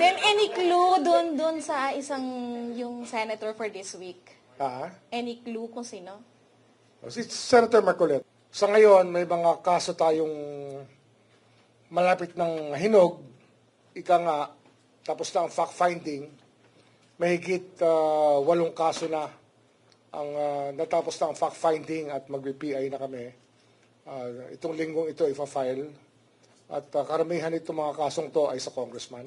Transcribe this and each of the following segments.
then any clue dun sa isang yung senator for this week? Any clue kung sino? Si Senator Marcoleta. Sa ngayon, may mga kaso tayong malapit ng hinog, ika nga, tapos na ang fact-finding, mahigit 8 kaso na ang natapos na ang fact-finding at mag-PI na kami. Itong linggong ito ipa-file. At karamihan itong mga kasong to ay sa congressman,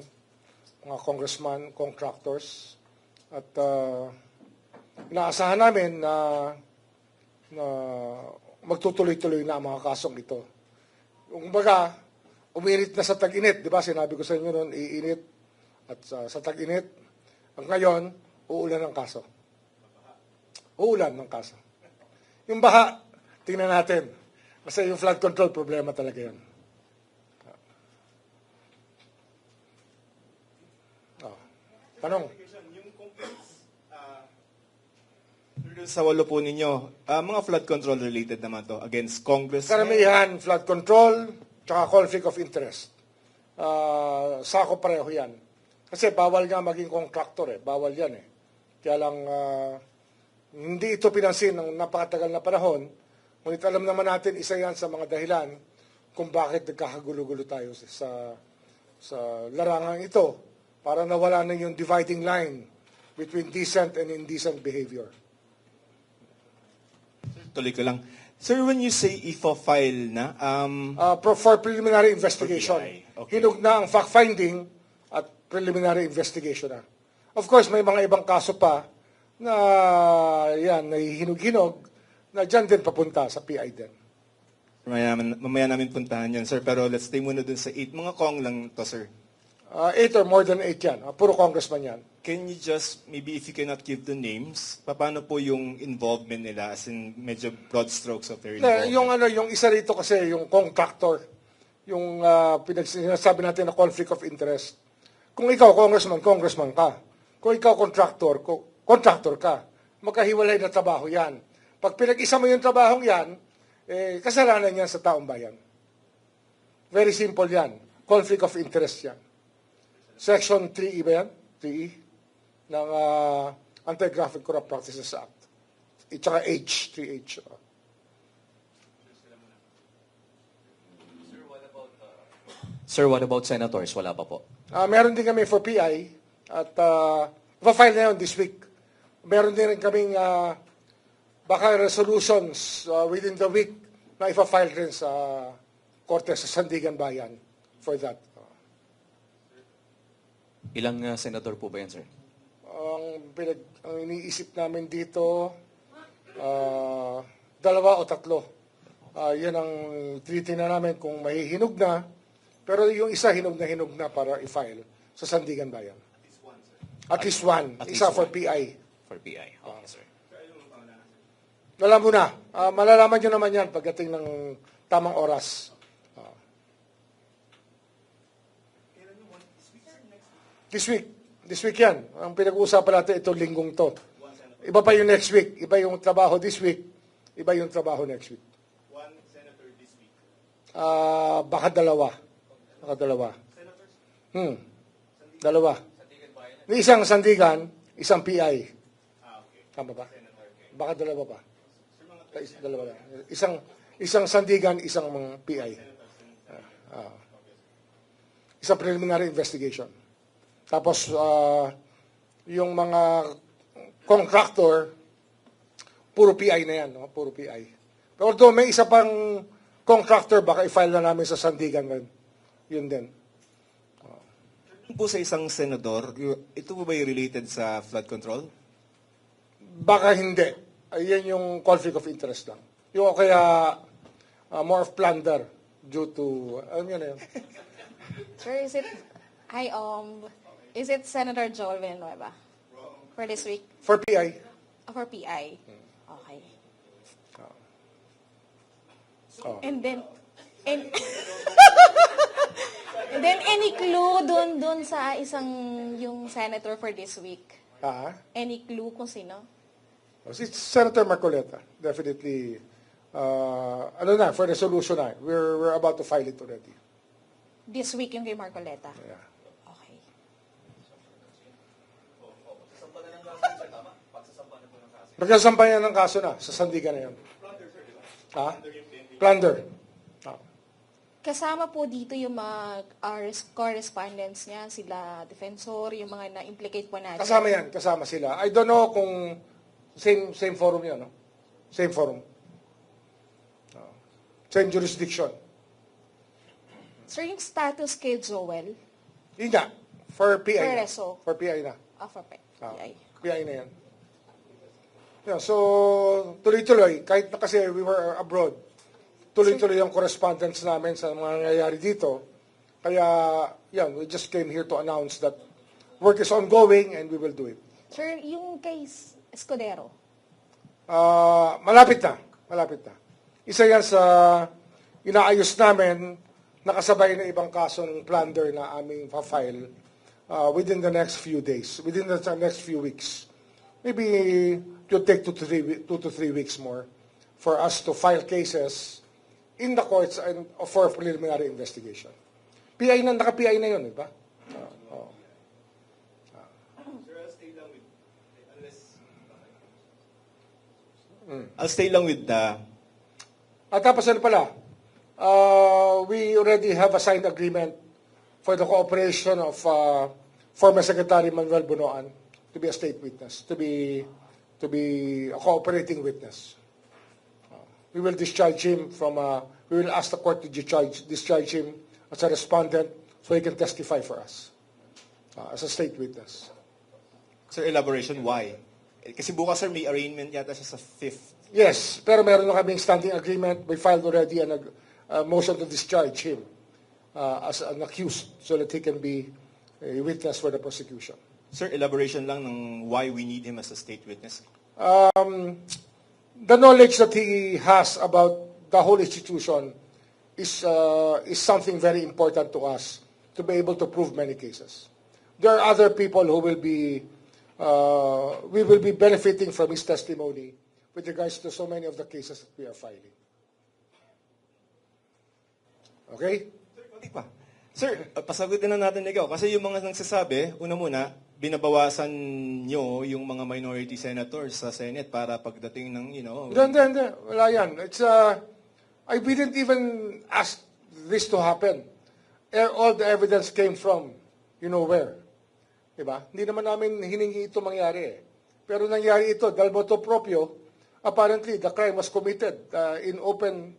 mga congressman, contractors. At inaasahan namin na magtutuloy-tuloy na ang mga kasong ito. Kung baga, uminit na sa tag-init, di ba? Sinabi ko sa inyo noon, iinit. At sa tag-init, ang ngayon, uulan ng kaso. Uulan ng kaso. Yung baha, tingnan natin. Kasi yung flood control, problema talaga yan. Tanong. Sa 8 po ninyo, mga flood control related naman to against Congress. Karamihan, flood control, tsaka conflict of interest. Sako pareho yan. Kasi bawal nga maging contractor bawal yan Kaya lang, hindi ito pinansin ng napakatagal na panahon. Ngunit alam naman natin, isa yan sa mga dahilan kung bakit nagkakagulo-gulo tayo sa larangan ito para nawala na yung dividing line between decent and indecent behavior. Tuloy ko lang. Sir, when you say ifa-file na, For preliminary investigation. Okay. Hinog na ang fact-finding at preliminary investigation na. Of course, may mga ibang kaso pa na yan, nahihinog-hinog na dyan din papunta sa PI din. mamaya namin puntahan yan, sir. Pero let's stay muna dun sa 8. Mga kong lang to, sir. 8 or more than 8 yan. Puro congressman yan. Can you just, maybe if you cannot give the names, paano po yung involvement nila, as in medyo broad strokes of their involvement? Yung isa rito kasi, yung contractor, yung sinasabi natin na conflict of interest. Kung ikaw, congressman ka. Kung ikaw, contractor ka. Magkahiwalay na trabaho yan. Pag pinag-isa mo yung trabahong yan, kasalanan yan sa taong bayan. Very simple yan. Conflict of interest yan. Section 3E ba yan? 3E? Ng Anti-Graphic Corrupt Practices Act. Tsaka H, 3H. Sir, what about senators? Wala pa po. Meron din kami for PI at ipa-file na yun this week. Meron din rin kaming baka resolutions within the week na ipa-file rin sa Korte sa Sandigan Bayan for that. Ilang senador po ba yan, sir? Ang iniisip namin dito, 2 o 3. Yan ang tinitingnan namin kung mahihinog na. Pero yung isa hinog na para i-file sa Sandigan Bayan. At least one. Isa for PI. For PI. Okay, sir. Alam mo na. Malalaman nyo naman yan pagdating ng tamang oras. This week yan. Ang pinag-uusapan natin itong linggong to. Iba pa yung next week. Iba yung trabaho this week. Iba yung trabaho next week. One senator this week. Baka dalawa. Dalawa. Isang Sandigan, isang PI. Tama ba? Baka dalawa pa. Dalawa. Isang Sandigan, isang PI. Isang preliminary investigation. Tapos, yung mga contractor, puro PI na yan. No? Puro PI. Pero although may isa pang contractor, baka i-file na namin sa Sandigan ngayon. Yun din. Po sa isang senador, ito po ba yung related sa flood control? Baka hindi. Yan yung conflict of interest lang. Yung kaya more of plunder due to, alam nyo na yun. Sir, is it Senator Joel Villanueva for this week? For PI. For PI. Okay. Oh. And then any clue dun sa isang yung senator for this week? Any clue kung sino? Si Senator Marcoleta, definitely. For resolution na. We're about to file it already. This week yung kay Marcoleta? Yeah. Okay. Nagkasampayan ng kaso na sa Sandigan na yun. Ha? Plunder. Kasama po dito yung mga correspondents niya, sila defensor, yung mga na-implicate po natin. Kasama yan, kasama sila. I don't know kung same forum yun, no? Same forum. Same jurisdiction. Sir, yung status kay Joel, Yun nga, for PI For na. reso. For PI na. for PI. PI na yan. Yeah, so, tuloy-tuloy, kahit na kasi we were abroad, tuloy-tuloy yung correspondence namin sa mga nangyayari dito. Kaya, yeah, we just came here to announce that work is ongoing and we will do it. Sir, yung kay Escudero, Malapit na. Malapit na. Isa yan sa inaayos namin, nakasabay na ibang kaso ng plunder na aming pa-file within the next few days, within the next few weeks. Maybe it will take 2 to 3 weeks more for us to file cases in the courts and for preliminary investigation. PI na, naka-PI na yun, di ba? I'll stay lang with the... At tapos ano pala, we already have a signed agreement for the cooperation of former Secretary Manuel Bunoan to be a state witness, to be a cooperating witness. We will discharge him from, we will ask the court to discharge him as a respondent so he can testify for us as a state witness. Sir, elaboration, why? Kasi bukas, sir, may arraignment yata siya sa 5th. Yes, pero meron na kaming standing agreement. We filed already a motion to discharge him as an accused so that he can be a witness for the prosecution. Sir, elaboration lang ng why we need him as a state witness. The knowledge that he has about the whole institution is something very important to us to be able to prove many cases. There are other people who will be, we will be benefiting from his testimony with regards to so many of the cases that we are filing. Okay? Sir, konti pa. Sir, pasagutin na natin ikaw. Kasi yung mga nagsasabi, una muna, binabawasan nyo yung mga minority senators sa Senate para pagdating ng, Hindi. Wala yan. We didn't even ask this to happen. All the evidence came from, you know where. Diba? Hindi naman namin hiningi ito mangyari. Pero nangyari ito, dahil motu proprio, apparently the crime was committed in open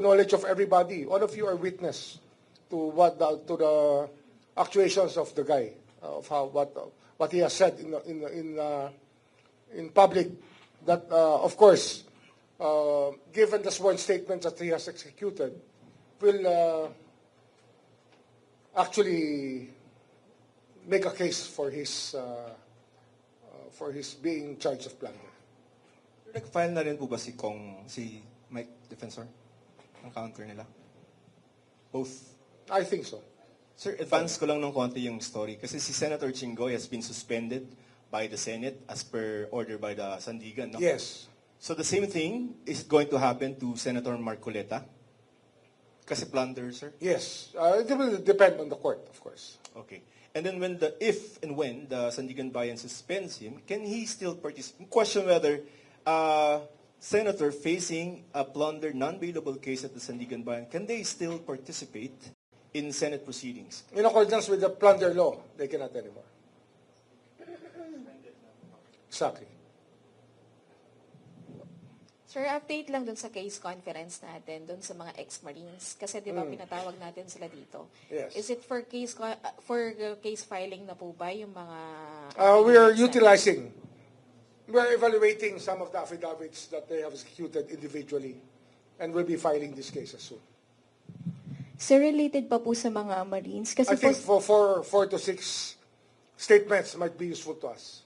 knowledge of everybody. All of you are witness to the actuations of the guy, of what he has said in public. That of course, given the sworn statements that he has executed, will actually make a case for his being charged of plunder. Nag-file na rin po ba si Mike Defensor? Ang counter nila? Both? I think so. Sir, advance ko lang ng konti yung story. Kasi si Senator Chingoy has been suspended by the Senate as per order by the Sandigan. No? Yes. So the same thing is going to happen to Senator Marcoleta? Kasi plunder, sir? Yes. It will depend on the court, of course. Okay. And then if and when the Sandigan Bayan suspends him, can he still participate? Question whether senator facing a plunder non-bailable case at the Sandigan Bayan, can they still participate in Senate proceedings? In accordance with the plunder law, they cannot anymore. Exactly. Sir, update lang dun sa case conference natin, dun sa mga ex-Marines. Kasi di ba pinatawag natin sila dito? Yes. Is it for case filing na po ba yung mga... We are utilizing, we are evaluating some of the affidavits that they have executed individually and we'll be filing these cases soon. Sir, related pa po sa mga Marines? Kasi I think for 4 to 6 statements might be useful to us.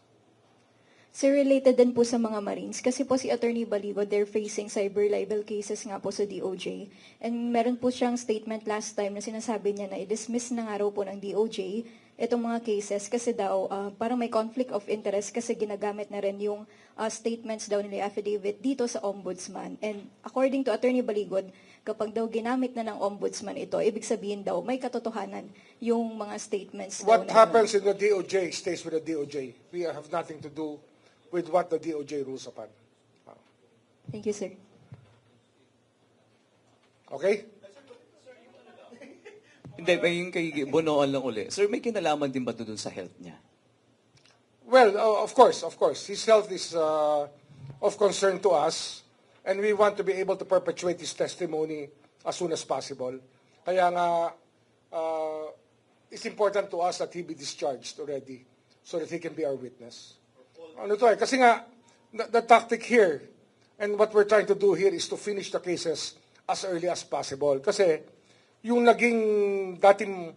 Sir, related din po sa mga Marines. Kasi po si Attorney Baligo, they're facing cyber libel cases nga po sa DOJ. And meron po siyang statement last time na sinasabi niya na i-dismiss na nga raw po ng DOJ itong mga cases kasi daw parang may conflict of interest kasi ginagamit na rin yung statements daw nila affidavit dito sa ombudsman. And according to Attorney Baligod, kapag daw ginamit na ng ombudsman ito, ibig sabihin daw may katotohanan yung mga statements. What happens in the DOJ stays with the DOJ. We have nothing to do with what the DOJ rules upon. Thank you, sir. Okay? Hindi, yung kay Bonoan lang uli. Sir, may kinalaman din ba ito dun sa health niya? Well, of course. His health is of concern to us, and we want to be able to perpetuate his testimony as soon as possible. Kaya nga, it's important to us that he be discharged already so that he can be our witness. Ano to eh? Kasi nga, the tactic here and what we're trying to do here is to finish the cases as early as possible. Kasi yung naging dating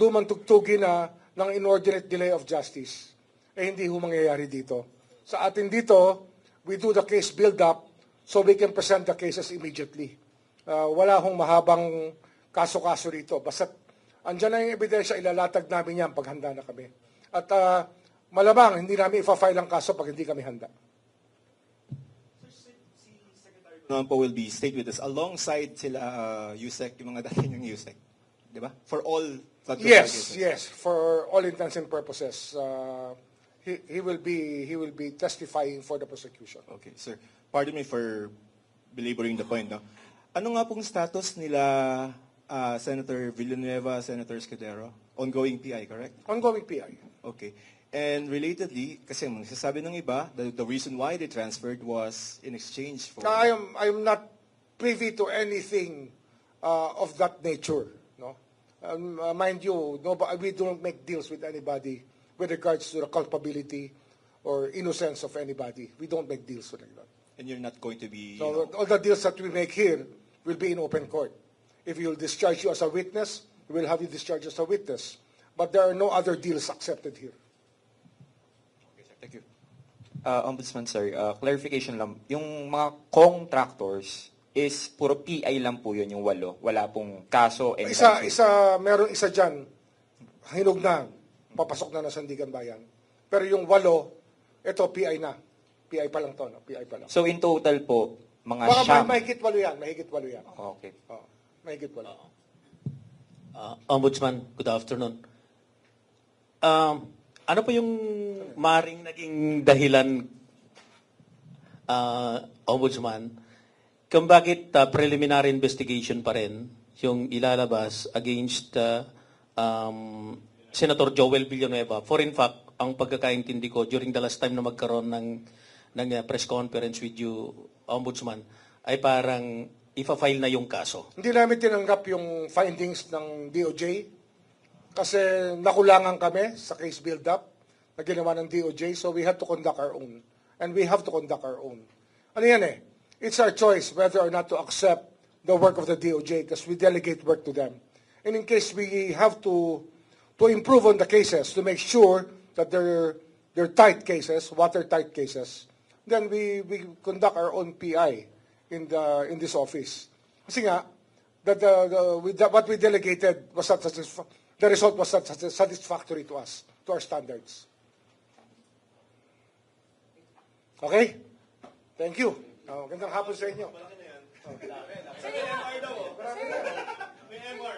lumang tugtugin na ng inordinate delay of justice, hindi ho mangyayari dito. Sa atin dito, we do the case build-up so we can present the cases immediately. Wala hong mahabang kaso-kaso rito. Basta andyan na yung ebidensya, ilalatag namin yan pag handa na kami. At malamang, hindi namin ifa-file ang kaso pag hindi kami handa. Naman po will be stayed with us alongside sila USEC, yung mga dati yung USEC. Di ba? For all flood control cases. Yes. For all intents and purposes, he will be testifying for the prosecution. Okay, sir. Pardon me for belaboring the point. No? Ano nga pong status nila Senator Villanueva, Senator Escudero? Ongoing PI, correct? Ongoing PI. Okay. And relatedly, kasi sasabi ng iba, the reason why they transferred was in exchange for... I am not privy to anything of that nature. No, mind you, we don't make deals with anybody with regards to the culpability or innocence of anybody. We don't make deals like that. And you're not going to be... So all the deals that we make here will be in open court. If we will discharge you as a witness, we will have you discharged as a witness. But there are no other deals accepted here. Thank you. Ombudsman, sir, clarification lang. Yung mga contractors is puro PI lang po yun, yung 8. Wala pong kaso. Meron isa dyan, hinog na, papasok na Sandigan Bayan. Pero yung 8, ito PI na. PI pa lang to, no? PI pa lang. So in total po, mga Baka siyam. mahigit 8 yan, mahigit 8 yan. Okay. Mahigit 8. Ombudsman, good afternoon. Ano po yung maring naging dahilan, Ombudsman, kung bakit preliminary investigation pa rin yung ilalabas against Senator Joel Villanueva? For in fact, ang pagkakaintindi ko during the last time na magkaroon ng press conference with you, Ombudsman, ay parang ifa-file na yung kaso. Hindi namin tinanggap yung findings ng DOJ kasi nakulangan kami sa case build-up na ginawa ng DOJ, so we have to conduct our own. And we have to conduct our own. Ano yan eh? It's our choice whether or not to accept the work of the DOJ because we delegate work to them. And in case we have to improve on the cases to make sure that they're tight cases, watertight cases, then we conduct our own PI in this office. Kasi nga, what we delegated was not the result was not satisfactory to us, to our standards. Okay? Thank you. Magandang hapon sa inyo. May MR daw. May MR.